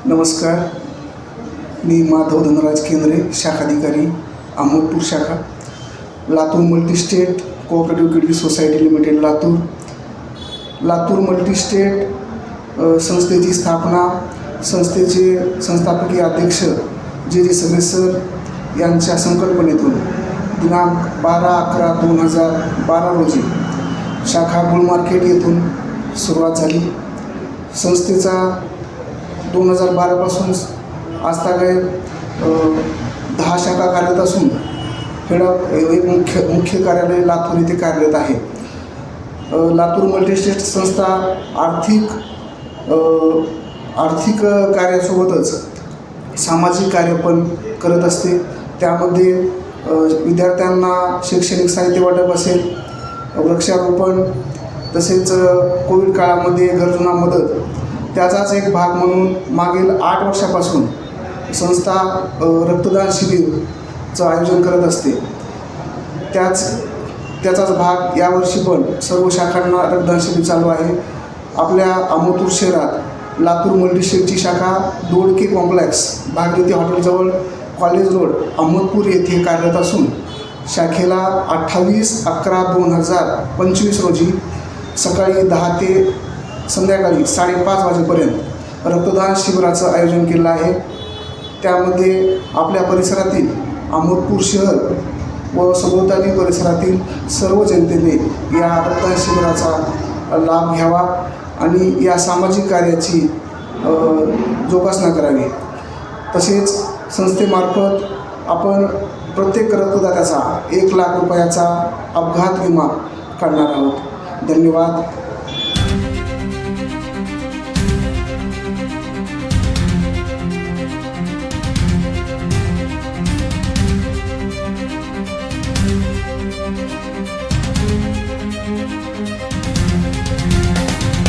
नमस्कार, मी माधव धनराज केंद्रे, शाखाधिकारी, अहमदपूर शाखा, Latur multi-state cooperative credit society limited, Latur multi-state संस्थेची स्थापना, संस्थेचे संस्थापकीय अध्यक्ष जे सगळे सर यांच्या संकल्पनेतून दिनांक 12/11/2012 रोजी शाखा बुल मार्केट येथून सुरुवात झाली. संस्थेचा 2012 आजतागायत 10 शाखा कार्यरत असून एक मुख्य कार्यालय लातूर येथे कार्यरत आहे. लातूर मल्टीस्टेट संस्था आर्थिक कार्यासोबतच सामाजिक कार्य पण करत असते. त्यामध्ये विद्यार्थ्यांना शैक्षणिक साहित्य वाटप असेल, वृक्षारोपण, तसेच कोविड काळामध्ये गरजूंना मदत, त्याचाच एक भाग म्हणून मागील 8 वर्षापासून संस्था रक्तदान शिबिरचं आयोजन करत असते. त्याचाच भाग यावर्षी पण सर्व शाखांना रक्तदान शिबिर चालू आहे. आपल्या अहमदपूर शहरात लातूर मल्टीस्टेटची शाखा दोडके कॉम्प्लेक्स, भागीरथी हॉटेलजवळ, कॉलेज रोड, अहमदपूर येथे कार्यरत असून शाखेला 28/11/2025 रोजी सकाळी 10 ते संध्याकाळी 5:30 वाजेपर्यंत रक्तदान शिबिराचं आयोजन केलं आहे. त्यामध्ये आपल्या परिसरातील अहमदपूर शहर व सभोवताली परिसरातील सर्व जनतेने या रक्तदान शिबिराचा लाभ घ्यावा आणि या सामाजिक कार्याची जोपासना करावी. तसेच संस्थेमार्फत आपण प्रत्येक रक्तदात्याचा 1 लाख रुपयाचा अपघात विमा काढणार आहोत. धन्यवाद.